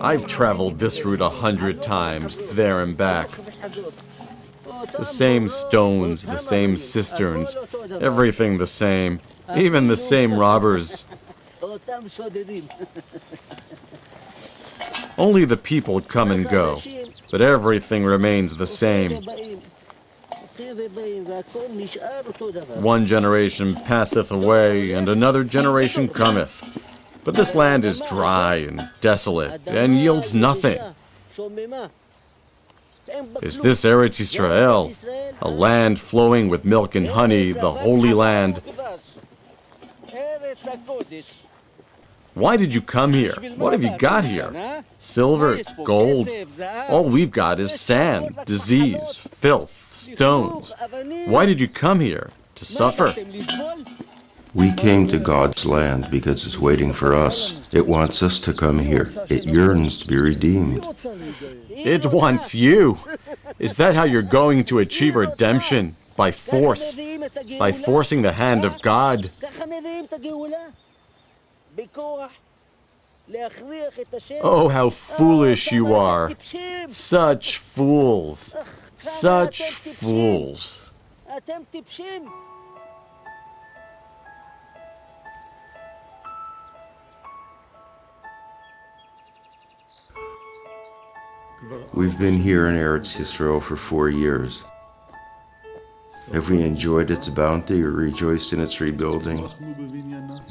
I've traveled this route 100 times, there and back. The same stones, the same cisterns, everything the same, even the same robbers. Only the people come and go, but everything remains the same. One generation passeth away, and another generation cometh. But this land is dry and desolate, and yields nothing. Is this Eretz Yisrael, a land flowing with milk and honey, the Holy Land? Why did you come here? What have you got here? Silver, gold? All we've got is sand, disease, filth, stones. Why did you come here? To suffer? We came to God's land because it's waiting for us. It wants us to come here. It yearns to be redeemed. It wants you. Is that how you're going to achieve redemption? By force? By forcing the hand of God? Oh, how foolish you are. Such fools. Such fools. We've been here in Eretz Yisrael for 4 years. Have we enjoyed its bounty or rejoiced in its rebuilding?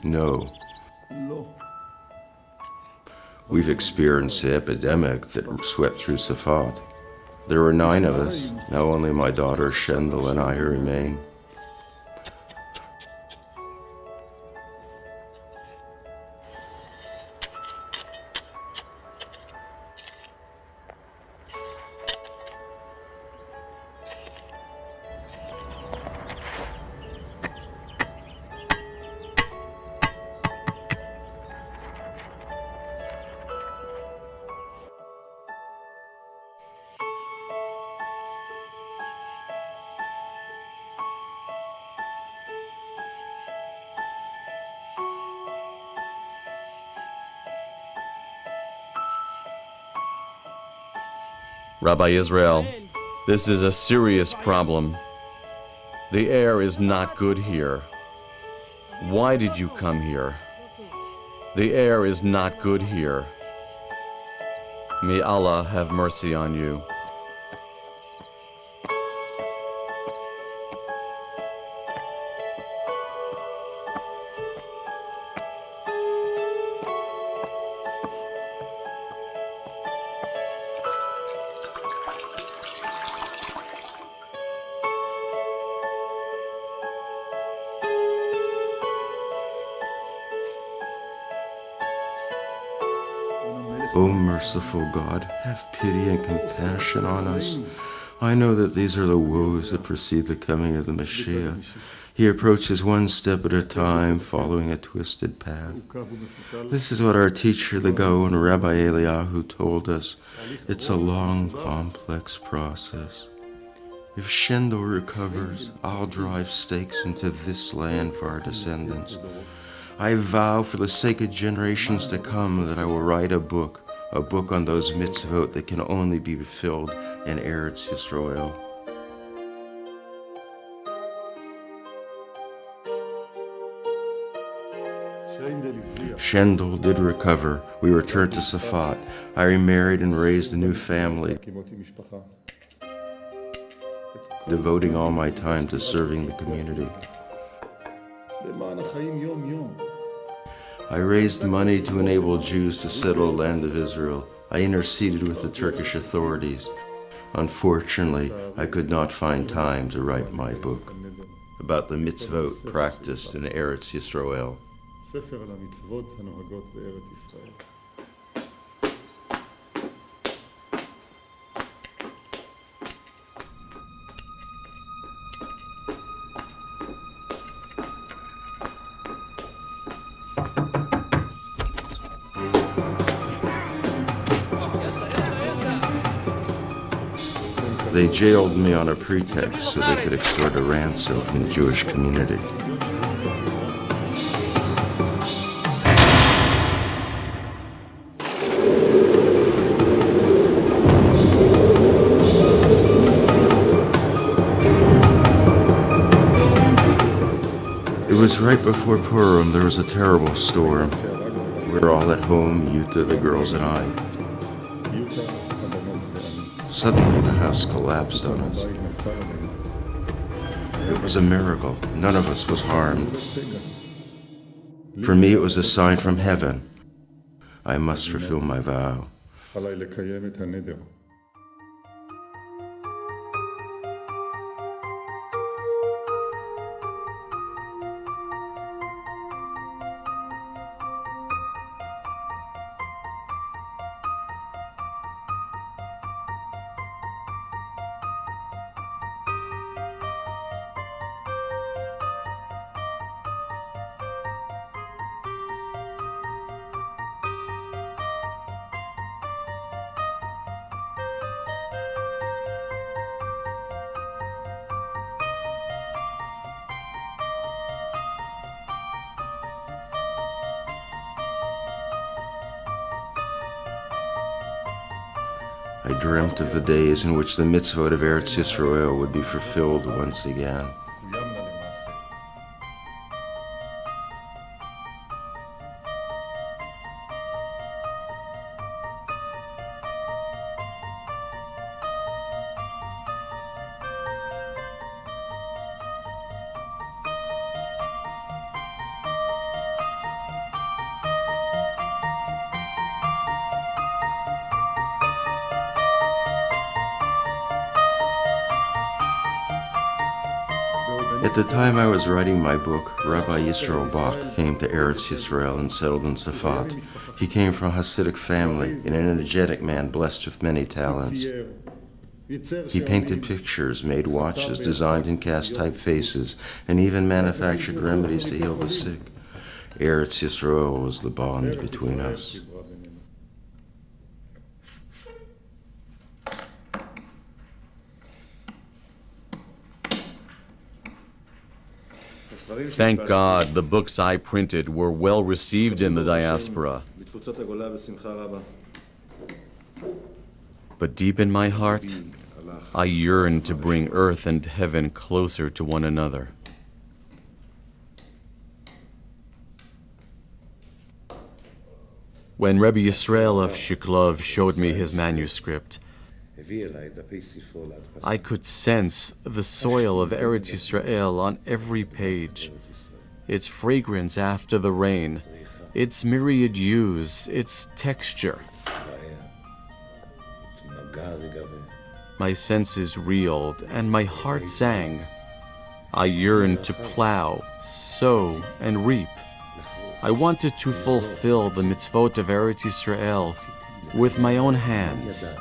No. We've experienced the epidemic that swept through Safat. There were 9 of us. Now only my daughter Shendel and I remain. Rabbi Yisrael, this is a serious problem. The air is not good here. Why did you come here? The air is not good here. May Allah have mercy on you. O merciful God, have pity and compassion on us. I know that these are the woes that precede the coming of the Mashiach. He approaches one step at a time, following a twisted path. This is what our teacher, the Gaon Rabbi Eliyahu, told us. It's a long, complex process. If Shendel recovers, I'll drive stakes into this land for our descendants. I vow for the sake of generations to come that I will write a book on those mitzvot that can only be fulfilled in Eretz Yisrael. Shendel did recover. We returned to Safat. I remarried and raised a new family, devoting all my time to serving the community. I raised money to enable Jews to settle the land of Israel. I interceded with the Turkish authorities. Unfortunately, I could not find time to write my book about the mitzvot practiced in Eretz Yisrael. They jailed me on a pretext so they could extort a ransom from the Jewish community. It was right before Purim. There was a terrible storm. We were all at home, Yuta, the girls, and I. Suddenly, the house collapsed on us. It was a miracle. None of us was harmed. For me, it was a sign from heaven. I must fulfill my vow. I dreamt of the days in which the mitzvot of Eretz Yisrael would be fulfilled once again. At the time I was writing my book, Rabbi Yisrael came to Eretz Yisrael and settled in Safat. He came from a Hasidic family, an energetic man blessed with many talents. He painted pictures, made watches, designed and cast typefaces, and even manufactured remedies to heal the sick. Eretz Yisrael was the bond between us. Thank God the books I printed were well received in the diaspora. But deep in my heart, I yearn to bring earth and heaven closer to one another. When Rabbi Yisrael of Shklov showed me his manuscript, I could sense the soil of Eretz Yisrael on every page, its fragrance after the rain, its myriad hues, its texture. My senses reeled and my heart sang. I yearned to plow, sow, and reap. I wanted to fulfill the mitzvot of Eretz Yisrael with my own hands.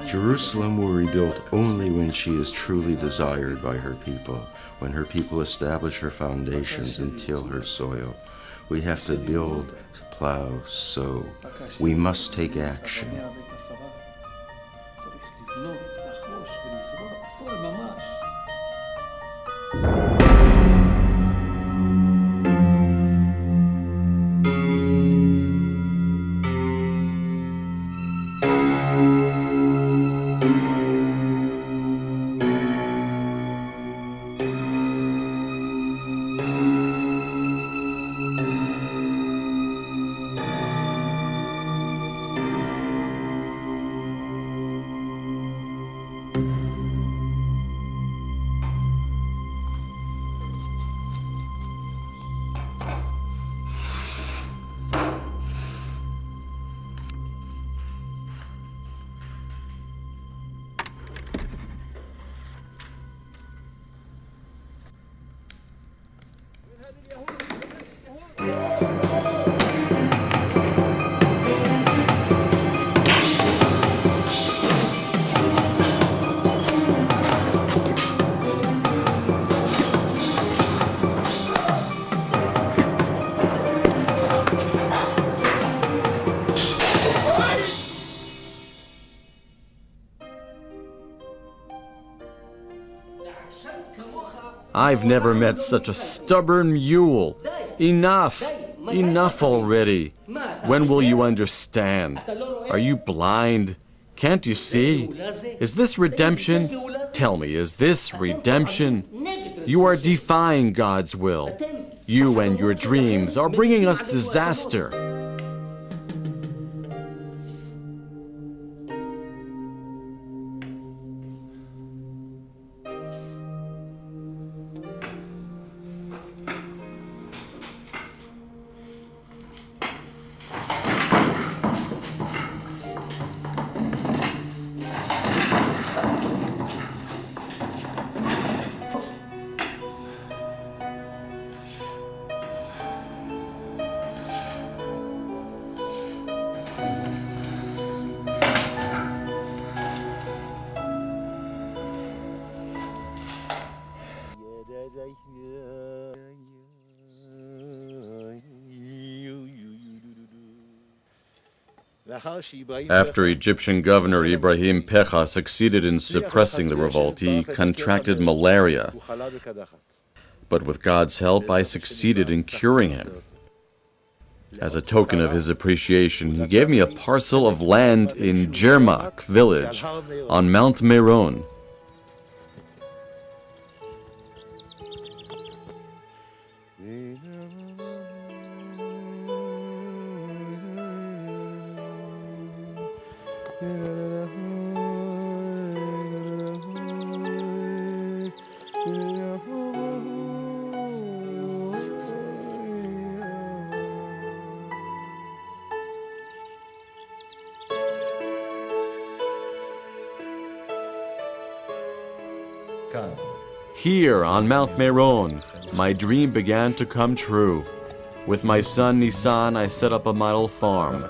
Jerusalem will be rebuilt only when she is truly desired by her people, when her people establish her foundations and till her soil. We have to build, plow, sow. We must take action. I've never met such a stubborn mule. Enough! Enough already. When will you understand? Are you blind? Can't you see? Is this redemption? Tell me, is this redemption? You are defying God's will. You and your dreams are bringing us disaster. After Egyptian governor Ibrahim Pecha succeeded in suppressing the revolt, he contracted malaria. But with God's help, I succeeded in curing him. As a token of his appreciation, he gave me a parcel of land in Jermak village on Mount Meron. Here on Mount Meron, my dream began to come true. With my son Nisan, I set up a model farm.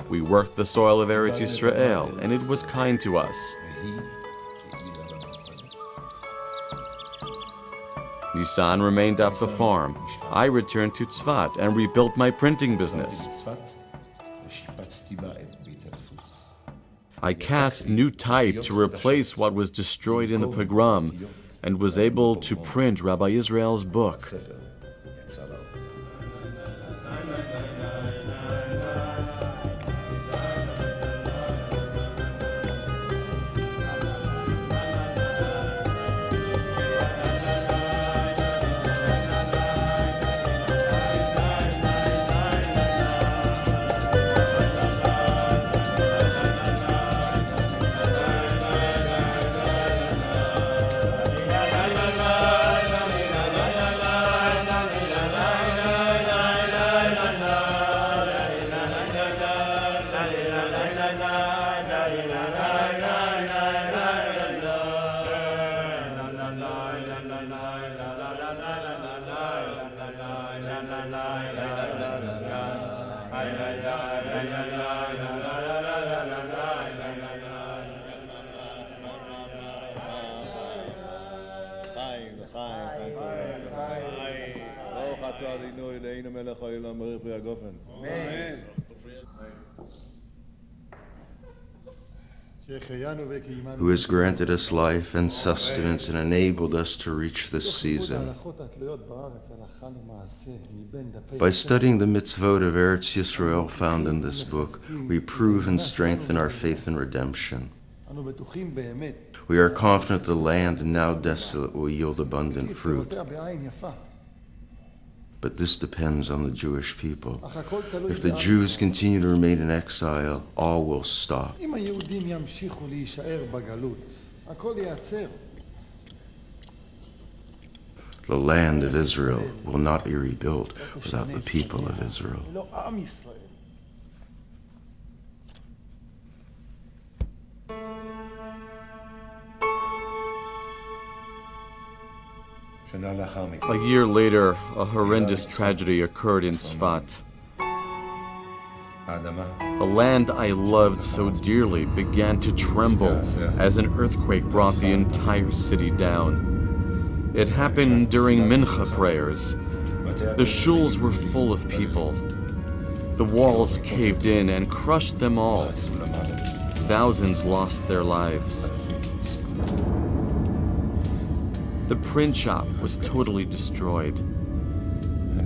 We worked the soil of Eretz Yisrael, and it was kind to us. Nisan remained at the farm. I returned to Tzfat and rebuilt my printing business. I cast new type to replace what was destroyed in the pogrom and was able to print Rabbi Yisrael's book. Who has granted us life and sustenance and enabled us to reach this season. By studying the mitzvot of Eretz Yisrael found in this book, we prove and strengthen our faith in redemption. We are confident the land now desolate will yield abundant fruit. But this depends on the Jewish people. If the Jews continue to remain in exile, all will stop. The land of Israel will not be rebuilt without the people of Israel. A year later, a horrendous tragedy occurred in Tzfat. The land I loved so dearly began to tremble as an earthquake brought the entire city down. It happened during Mincha prayers. The shuls were full of people. The walls caved in and crushed them all. Thousands lost their lives. The print shop was totally destroyed.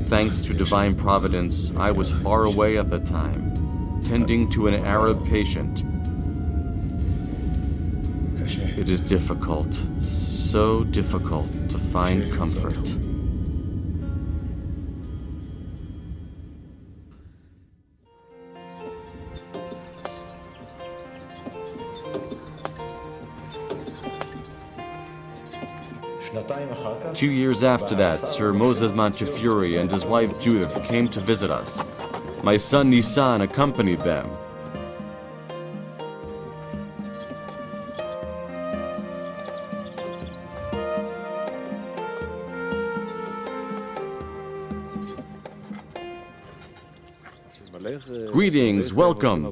Thanks to divine providence, I was far away at the time, tending to an Arab patient. It is difficult, so difficult to find comfort. Two years after that, Sir Moses Montefiore and his wife Judith came to visit us. My son Nisan accompanied them. Greetings, welcome.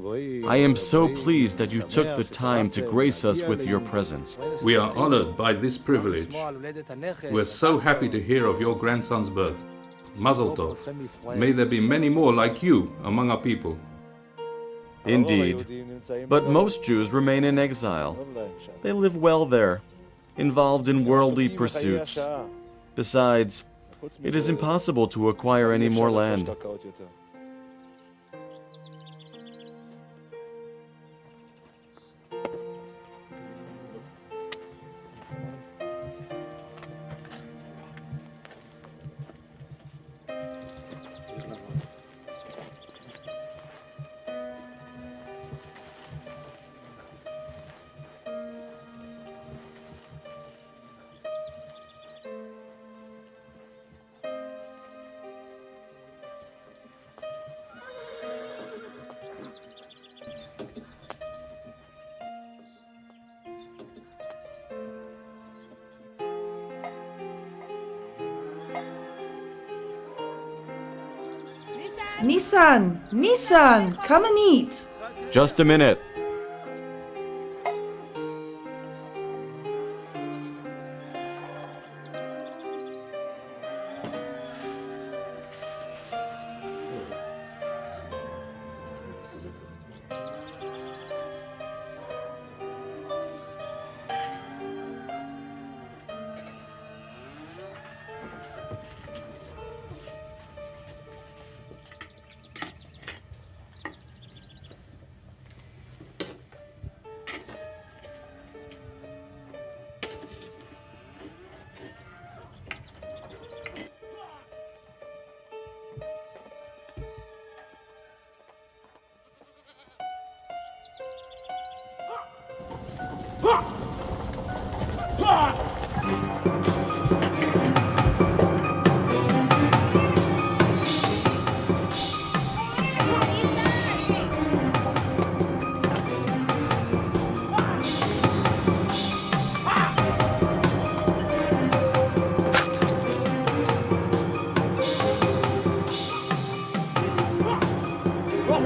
I am so pleased that you took the time to grace us with your presence. We are honored by this privilege. We're so happy to hear of your grandson's birth. Mazel tov. May there be many more like you among our people. Indeed. But most Jews remain in exile. They live well there, involved in worldly pursuits. Besides, it is impossible to acquire any more land. Nisan, come and eat. Just a minute.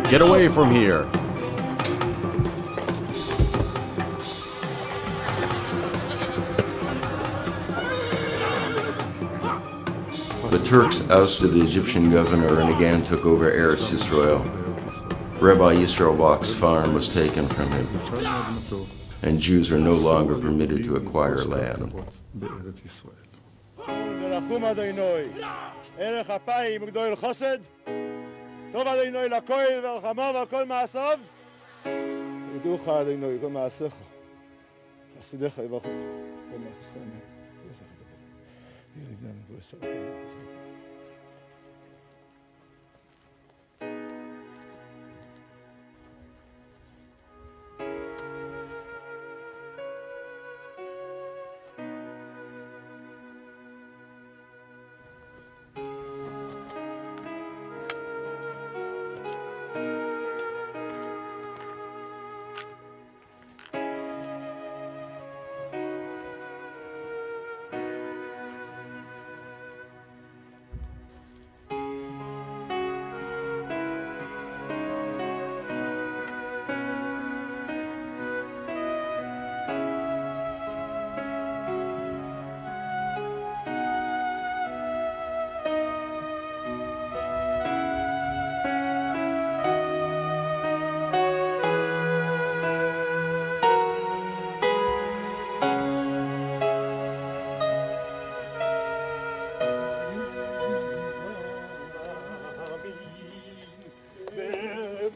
Get away from here. The Turks ousted the Egyptian governor and again took over Eretz Yisrael. Rabbi Yisrael of Shklov farm was taken from him, and Jews are no longer permitted to acquire land. טוב אדוני לכל ורחמיו ועל כל מעשיו ידעוך אדוני כל מעשיך חסידיך יברכוך כל מעשיכם יהיה לבנם ובשרך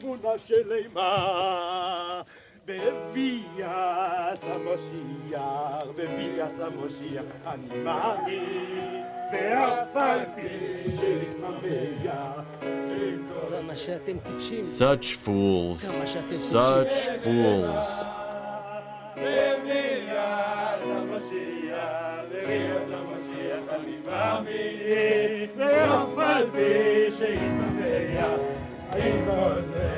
אמונה שלמה בביאס המשיח, בביאס המשיח אני מאמין ואף על פי שישמח כמה שאתם טיפשים. Such fools, such fools. בביאס המשיח, בביאס המשיח אני מאמין ואף על פי שישמח אני בוזע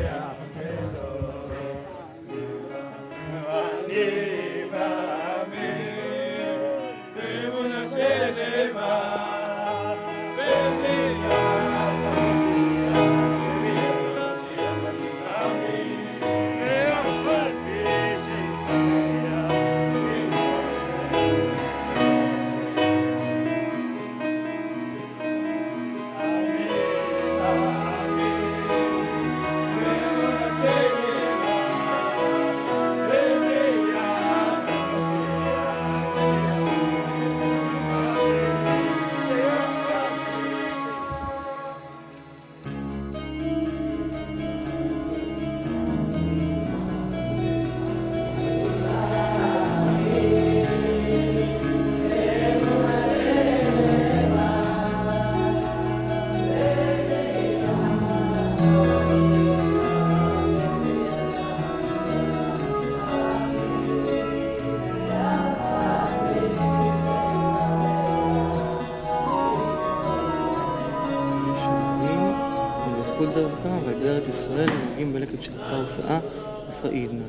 כל דרכם, אבל בארץ ישראל נוגעים בלקט שלך ופאה ופאידנה.